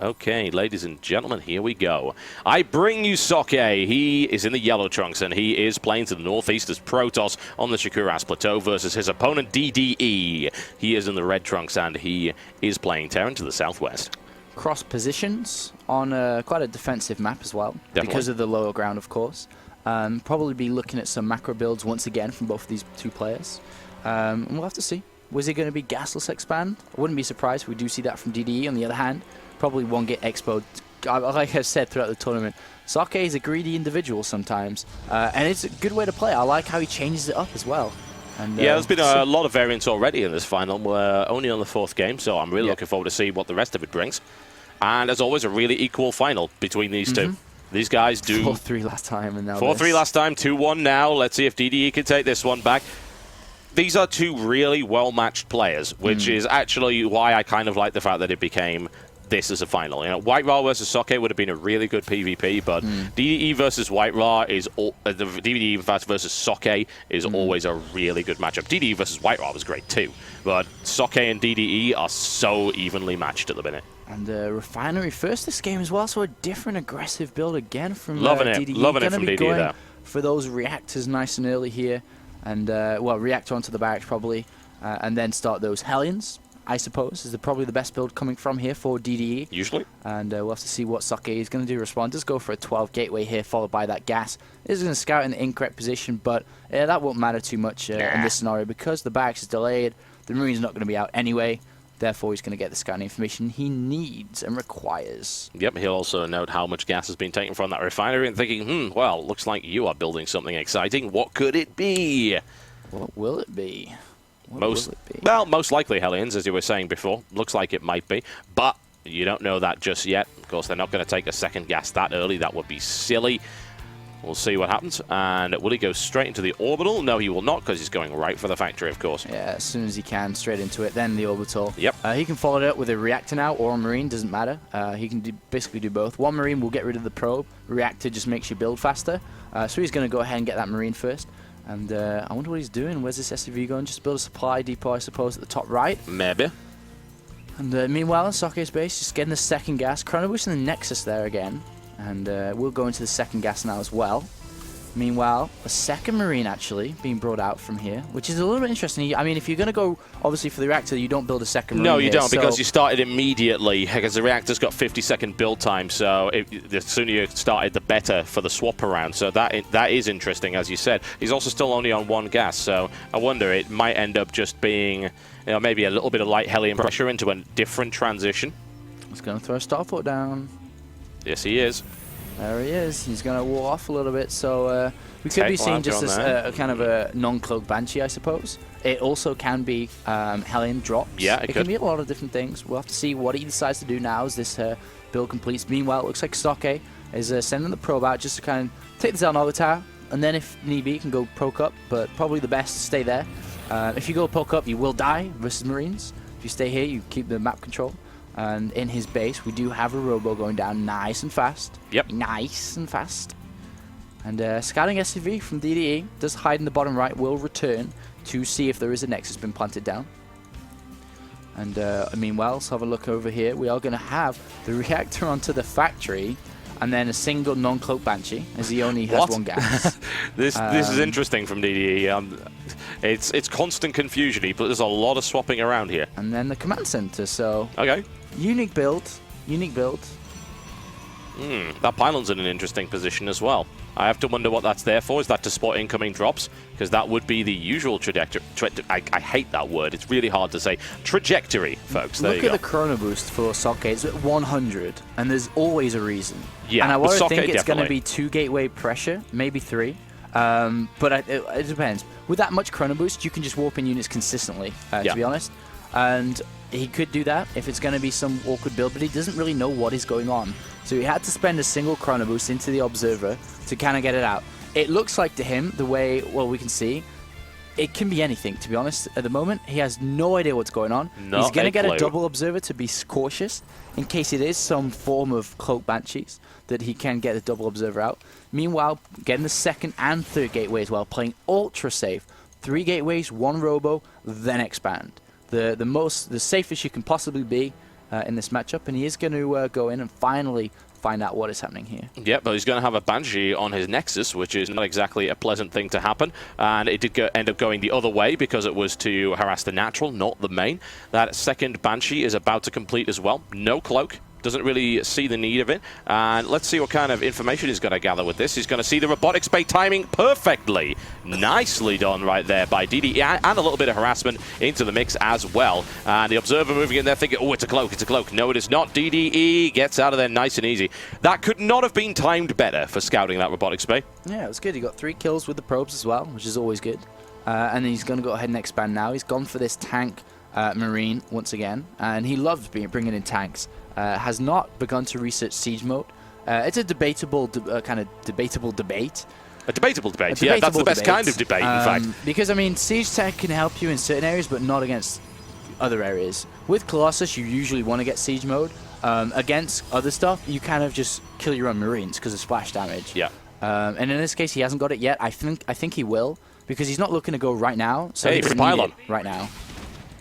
Okay, ladies and gentlemen, here we go. I bring you Socke. He is in the yellow trunks, and he is playing to the northeast as Protoss on the Shakuras Plateau versus his opponent, DDE. He is in the red trunks, and he is playing Terran to the southwest. Cross positions on quite a defensive map as well, Definitely. because of the lower ground, of course. Probably be looking at some macro builds once again from both of these two players. And we'll have to see. Was it going to be gasless expand? I wouldn't be surprised if we do see that from DDE. On the other hand, probably won't get expoed. Like I've said throughout the tournament, Socke is a greedy individual sometimes, and it's a good way to play. I like how he changes it up as well. And, yeah, there's been a lot of variance already in this final. We're only on the 4th game, so I'm really looking forward to see what the rest of it brings. And as always, a really equal final between these two. These guys do 4-3 last time, and now 4-3 last time, 2-1 now. Let's see if DDE can take this one back. These are two really well-matched players, which is actually why I kind of like the fact that it became this as a final. You know, White Raw versus Socke would have been a really good PvP, but DDE versus White Raw is the DDE versus Socke is always a really good matchup. DDE versus White Raw was great too, but Socke and DDE are so evenly matched at the minute. And Refinery first this game as well, so a different aggressive build again from loving DDE. Loving it from DDE there. For those reactors nice and early here, and well, reactor onto the barracks probably, and then start those Hellions, I suppose, is probably the best build coming from here for DDE. Usually. And we'll have to see what Socke is going to do. Respond does go for a 12 gateway here, followed by that gas. Is going to scout in the incorrect position, but that won't matter too much in this scenario because the barracks is delayed. The Marine's not going to be out anyway. Therefore, he's going to get the scouting information he needs and requires. Yep, he'll also note how much gas has been taken from that refinery and thinking, well, looks like you are building something exciting. What could it be? What will it be? Well, most likely Hellions, as you were saying before. Looks like it might be, but you don't know that just yet. Of course, they're not going to take a second gas that early. That would be silly. We'll see what happens. And will he go straight into the orbital? No, he will not, because he's going right for the factory, of course. Yeah, as soon as he can, straight into it, then the orbital. Yep. He can follow it up with a reactor now, or a Marine, doesn't matter. He can basically do both. One Marine will get rid of the probe. Reactor just makes you build faster. So he's going to go ahead and get that Marine first. And I wonder what he's doing. Where's this SCV going? Just build a supply depot, I suppose, at the top right. Maybe. And meanwhile, in Socke's base, just getting the second gas. Chrono Boost and the Nexus there again. And we'll go into the second gas now as well. Meanwhile, a second Marine actually being brought out from here, which is a little bit interesting. I mean, if you're going to go, obviously, for the reactor, you don't build a second Marine. No, you here, don't, because you started immediately, because the reactor's got 50-second build time, so the sooner you started, the better for the swap around. So that is interesting, as you said. He's also still only on one gas, so I wonder, it might end up just being, you know, maybe a little bit of light Hellion pressure into a different transition. He's going to throw a starport down. Yes, he is. There he is. He's going to wall off a little bit, so we could be seeing just a kind of a non-cloaked Banshee, I suppose. It also can be Hellion drops. Yeah, it could. Can be a lot of different things. We'll have to see what he decides to do now as this build completes. Meanwhile, it looks like Socke is sending the probe out just to kind of take the Zelnova tower, and then if need be, you can go poke up, but probably the best to stay there. If you go poke up, you will die versus Marines. If you stay here, you keep the map control. And in his base, we do have a robo going down nice and fast. Yep. Nice and fast. And scouting SCV from DDE does hide in the bottom right, will return to see if there is a Nexus been planted down. And meanwhile, let's have a look over here. We are going to have the reactor onto the factory, and then a single non-cloak Banshee, as he only has one gas. This is interesting from DDE. It's constant confusion, but there's a lot of swapping around here. And then the command center, so... Okay. Unique build. Unique build. That pylon's in an interesting position as well. I have to wonder what that's there for. Is that to spot incoming drops? Because that would be the usual trajectory. I hate that word. It's really hard to say. Trajectory, folks. There you go. Look at the chrono boost for Socke. It's at 100, and there's always a reason. Yeah, and I would think it's going to definitely be 2 gateway pressure, maybe 3. But it depends. With that much chrono boost, you can just warp in units consistently, to be honest. And he could do that if it's going to be some awkward build, but he doesn't really know what is going on. So he had to spend a single chrono boost into the observer to kind of get it out. It looks like to him, the way, well, we can see, it can be anything, to be honest. At the moment, he has no idea what's going on. He's going to get a double observer to be cautious in case it is some form of cloak Banshees that he can get the double observer out. Meanwhile, getting the second and third gateway as well, playing ultra safe. 3 gateways, 1 robo, then expand. The safest you can possibly be, in this matchup, and he is going to go in and finally find out what is happening here. Yeah, but he's going to have a Banshee on his Nexus, which is not exactly a pleasant thing to happen. And it did end up going the other way because it was to harass the natural, not the main. That second Banshee is about to complete as well. No cloak. Doesn't really see the need of it. And let's see what kind of information he's going to gather with this. He's going to see the robotics bay timing perfectly. Nicely done right there by DDE, and a little bit of harassment into the mix as well. And the observer moving in there thinking, oh, it's a cloak, it's a cloak. No, it is not. DDE gets out of there nice and easy. That could not have been timed better for scouting that robotics bay. Yeah, it was good. He got 3 kills with the probes as well, which is always good. And he's going to go ahead and expand now. He's gone for this tank Marine once again, and he loves bringing in tanks. Has not begun to research siege mode. It's a debatable kind of debatable debate. A debatable debate, yeah, that's the best kind of debate, in fact. Because, I mean, siege tech can help you in certain areas, but not against other areas. With Colossus, you usually want to get siege mode. Against other stuff, you kind of just kill your own Marines because of splash damage. Yeah. And in this case, he hasn't got it yet. I think he will, because he's not looking to go right now. So hey, he's pylon right now.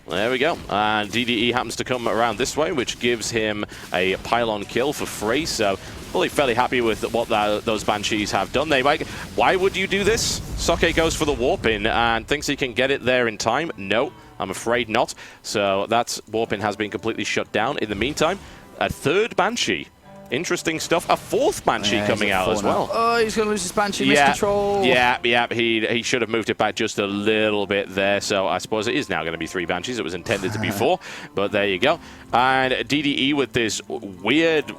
There we go. And DDE happens to come around this way, which gives him a pylon kill for free. So really fairly happy with what those Banshees have done. Why would you do this? Socke goes for the warp in and thinks he can get it there in time. No, I'm afraid not. So that warp in has been completely shut down. In the meantime, a third Banshee. Interesting stuff. A 4th Banshee coming out as well. Oh, he's going to lose his Banshee miscontrol. Yeah. He should have moved it back just a little bit there. So I suppose it is now going to be 3 Banshees. It was intended to be 4, but there you go. And DDE with this weird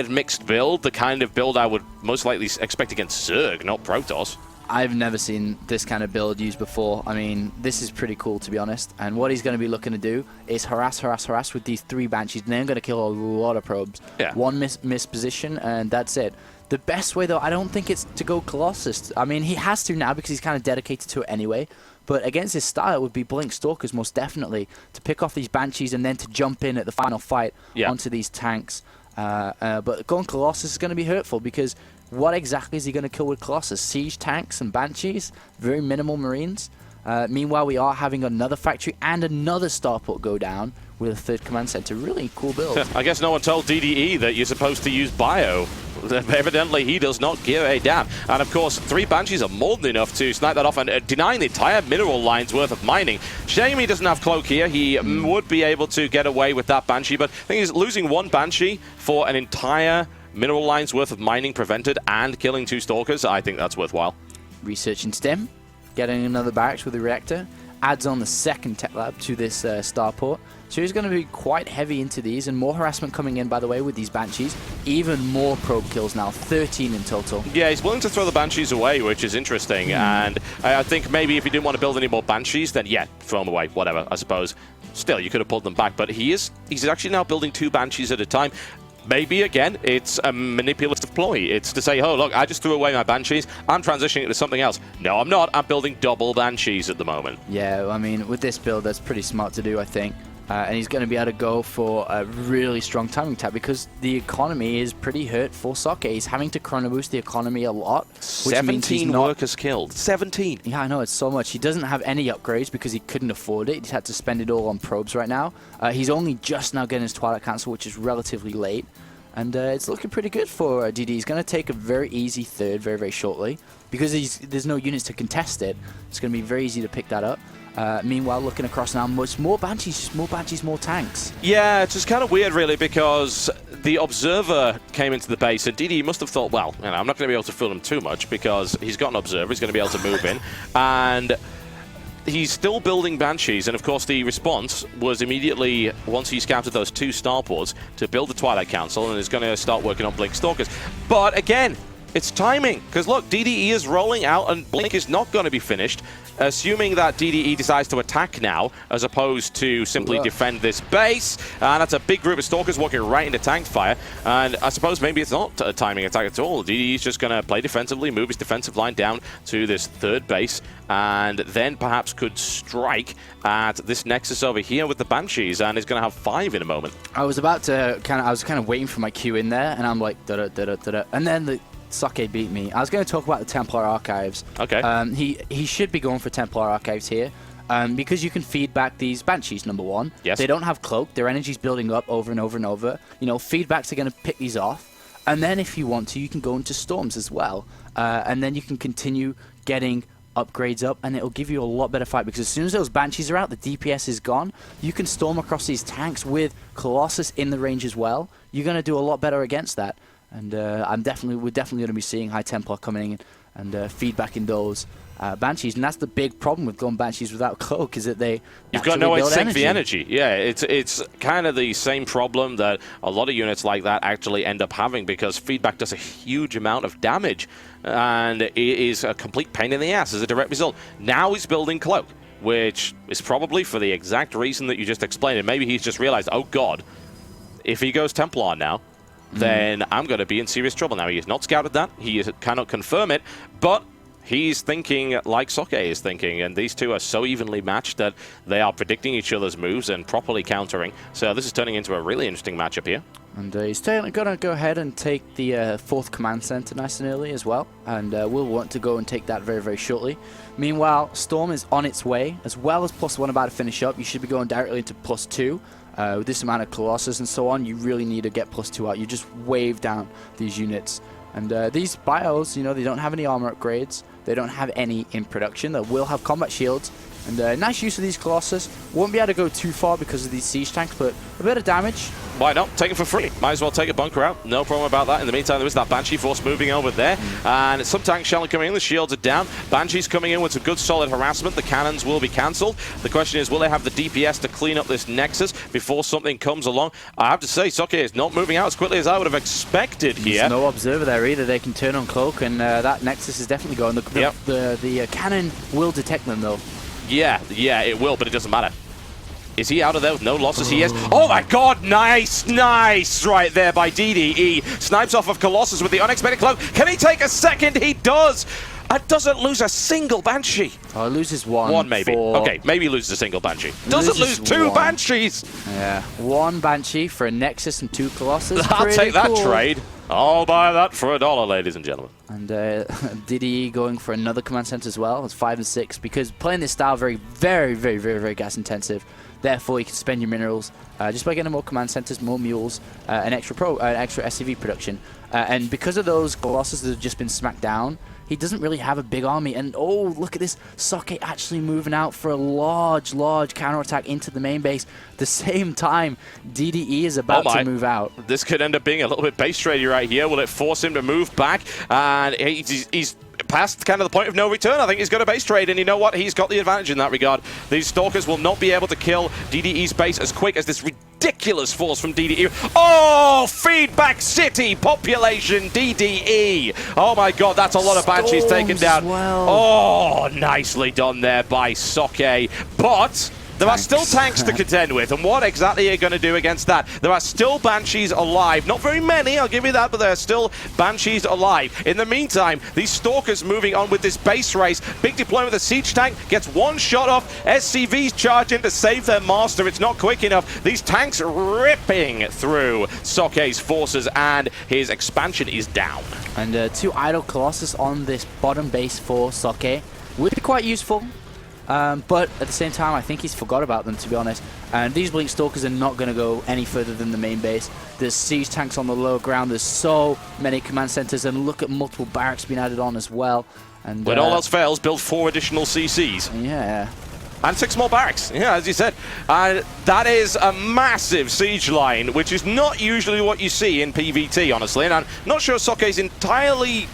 mixed build, the kind of build I would most likely expect against Zerg, not Protoss. I've never seen this kind of build used before. I mean, this is pretty cool, to be honest. And what he's going to be looking to do is harass with these 3 Banshees. And they're going to kill a lot of probes. Yeah. 1 miss position, and that's it. The best way, though, I don't think it's to go Colossus. I mean, he has to now because he's kind of dedicated to it anyway. But against his style would be Blink Stalkers, most definitely, to pick off these Banshees and then to jump in at the final fight onto these tanks. But going Colossus is going to be hurtful because what exactly is he going to kill with Colossus? Siege tanks and Banshees? Very minimal Marines. Meanwhile, we are having another factory and another starport go down with a 3rd command center. Really cool build. I guess no one told DDE that you're supposed to use bio. Evidently, he does not give a damn. And of course, 3 Banshees are more than enough to snipe that off and denying the entire mineral line's worth of mining. Shame he doesn't have Cloak here. He would be able to get away with that Banshee, but the thing is, losing 1 Banshee for an entire mineral line's worth of mining prevented and killing 2 Stalkers, I think that's worthwhile. Researching STEM, getting another barracks with a reactor, adds on the 2nd tech lab to this starport. So he's going to be quite heavy into these, and more harassment coming in, by the way, with these Banshees. Even more probe kills now, 13 in total. Yeah, he's willing to throw the Banshees away, which is interesting. And I think maybe if he didn't want to build any more Banshees, then yeah, throw them away, whatever, I suppose. Still, you could have pulled them back, but he's actually now building 2 Banshees at a time. Maybe, again, it's a manipulative ploy. It's to say, oh, look, I just threw away my Banshees. I'm transitioning it to something else. No, I'm not. I'm building double Banshees at the moment. Yeah, I mean, with this build, that's pretty smart to do, I think. And he's going to be able to go for a really strong timing tap because the economy is pretty hurt for Socke. He's having to chrono boost the economy a lot. 17 workers killed. 17. Yeah, I know, it's so much. He doesn't have any upgrades because he couldn't afford it. He's had to spend it all on probes right now. He's only just now getting his Twilight Council, which is relatively late. And it's looking pretty good for DD. He's going to take a very easy 3rd very, very shortly. Because there's no units to contest it, it's going to be very easy to pick that up. Meanwhile, looking across now, much more Banshees, more tanks. Yeah, it's just kind of weird, really, because the Observer came into the base, and DD must have thought, well, you know, I'm not going to be able to fool him too much, because he's got an Observer, he's going to be able to move in, and he's still building Banshees, and of course the response was immediately, once he scouted those 2 starports, to build the Twilight Council, and is going to start working on Blink Stalkers. But again, it's timing, because look, DDE is rolling out and Blink is not going to be finished, assuming that DDE decides to attack now, as opposed to simply defend this base. And that's a big group of Stalkers walking right into tank fire. And I suppose maybe it's not a timing attack at all. DDE is just going to play defensively, move his defensive line down to this 3rd base, and then perhaps could strike at this Nexus over here with the Banshees, and is going to have 5 in a moment. I was about to I was kind of waiting for my cue in there, and I'm like, da-da-da-da-da-da. And then the Socke beat me. I was going to talk about the Templar Archives. Okay. He should be going for Templar Archives here. because you can feed back these Banshees, number one. Yes. They don't have Cloak. Their energy's building up over and over and over. You know, feedbacks are going to pick these off. And then if you want to, you can go into Storms as well. And then you can continue getting upgrades up, and it'll give you a lot better fight, because as soon as those Banshees are out, the DPS is gone. You can storm across these tanks with Colossus in the range as well. You're going to do a lot better against that. And we're definitely going to be seeing High Templar coming in and feedbacking those Banshees, and that's the big problem with going Banshees without Cloak, is that you've got no way to sink the energy. Yeah, it's kind of the same problem that a lot of units like that actually end up having, because feedback does a huge amount of damage, and it is a complete pain in the ass as a direct result. Now he's building Cloak, which is probably for the exact reason that you just explained, and maybe he's just realized, oh god, if he goes Templar now, then I'm going to be in serious trouble. Now, he has not scouted that, he cannot confirm it, but he's thinking like Socke is thinking, and these two are so evenly matched that they are predicting each other's moves and properly countering. So this is turning into a really interesting matchup here. And he's going to go ahead and take the 4th command center nice and early as well, and we'll want to go and take that very, very shortly. Meanwhile, Storm is on its way, as well as +1 about to finish up. You should be going directly into +2. With this amount of Colossus and so on, you really need to get +2 out. You just wave down these units. And these bios, you know, they don't have any armor upgrades. They don't have any in production. They will have combat shields. And nice use of these Colossus. Won't be able to go too far because of these siege tanks, but a bit of damage. Why not? Take it for free. Might as well take a bunker out. No problem about that. In the meantime, there is that Banshee force moving over there. And some tanks shall coming in. The shields are down. Banshee's coming in with some good solid harassment. The cannons will be cancelled. The question is, will they have the DPS to clean up this Nexus before something comes along? I have to say, Socke is not moving out as quickly as I would have expected here. There's no observer there either. They can turn on Cloak, and that Nexus is definitely going. The cannon will detect them, though. Yeah, it will, but it doesn't matter. Is he out of there with no losses? He is. Oh my god, nice right there by DDE. Snipes off of Colossus with the unexpected Cloak. Can he take a second? He does. And doesn't lose a single Banshee. Oh, loses one. One, maybe. Okay, maybe he loses a single Banshee. Doesn't lose 2 Banshees. Yeah, 1 Banshee for a Nexus and 2 Colossus. I'll take that trade. I'll buy that for $1, ladies and gentlemen. And DDE going for another command center as well. It's 5 and 6, because playing this style very, very gas intensive. Therefore, you can spend your minerals just by getting more command centers, more mules, and extra SCV production. And because of those Colossus that have just been smacked down, he doesn't really have a big army. And oh, look at this. Socke actually moving out for a large counterattack into the main base. At the same time, DDE is about to move out. This could end up being a little bit base trady right here. Will it force him to move back? And he's past kind of the point of no return. I think he's got a base trade, and you know what? He's got the advantage in that regard. These Stalkers will not be able to kill DDE's base as quick as this ridiculous force from DDE. Oh, Feedback City population DDE. Oh my god, that's a lot of Banshees taken down. Well. Oh, nicely done there by Socke. But there are still tanks to contend with, and what exactly are you going to do against that? There are still Banshees alive. Not very many, I'll give you that, but there are still Banshees alive. In the meantime, these Stalkers moving on with this base race. Big deployment with the siege tank, gets one shot off. SCVs charge in to save their master. It's not quick enough. These tanks ripping through Socke's forces, and his expansion is down. And 2 idle Colossus on this bottom base for Socke would be quite useful. But at the same time, I think he's forgot about them, to be honest. And these Blink Stalkers are not going to go any further than the main base. There's siege tanks on the lower ground. There's so many command centers, and look at multiple barracks being added on as well. And when all else fails, build 4 additional CCs. Yeah. And 6 more barracks, yeah, as you said. That is a massive siege line, which is not usually what you see in PvT, honestly. And I'm not sure Socke is entirely...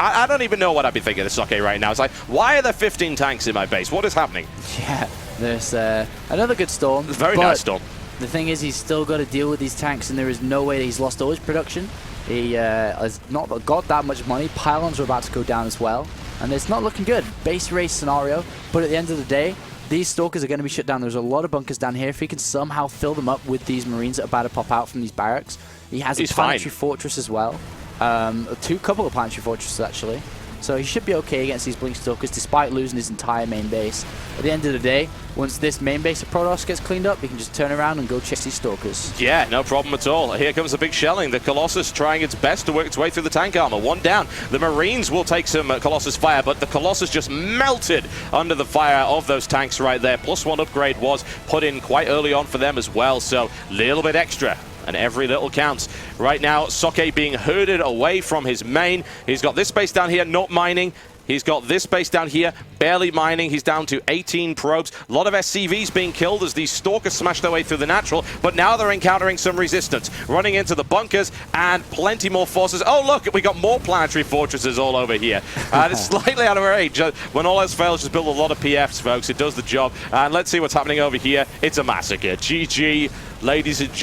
I don't even know what I'd be thinking of Socke right now. It's like, why are there 15 tanks in my base? What is happening? Yeah, there's another good storm. Very nice storm. The thing is, he's still got to deal with these tanks, and there is no way that he's lost all his production. He has not got that much money. Pylons are about to go down as well, and it's not looking good. Base race scenario, but at the end of the day, these Stalkers are going to be shut down. There's a lot of bunkers down here. If he can somehow fill them up with these Marines that are about to pop out from these barracks, he has a planetary fortress as well. Couple of planetary fortresses actually. So he should be okay against these Blink Stalkers, despite losing his entire main base. At the end of the day, once this main base of Protoss gets cleaned up, he can just turn around and go chase these Stalkers. Yeah, no problem at all. Here comes the big shelling. The Colossus trying its best to work its way through the tank armor. One down. The Marines will take some Colossus fire, but the Colossus just melted under the fire of those tanks right there. +1 upgrade was put in quite early on for them as well, so a little bit extra. And every little counts. Right now, Socke being herded away from his main. He's got this base down here, not mining. He's got this base down here, barely mining. He's down to 18 probes. A lot of SCVs being killed as these Stalkers smash their way through the natural, but now they're encountering some resistance. Running into the bunkers and plenty more forces. Oh, look, we got more planetary fortresses all over here. It's slightly out of range. When all else fails, just build a lot of PFs, folks. It does the job. And let's see what's happening over here. It's a massacre. GG, ladies and gentlemen.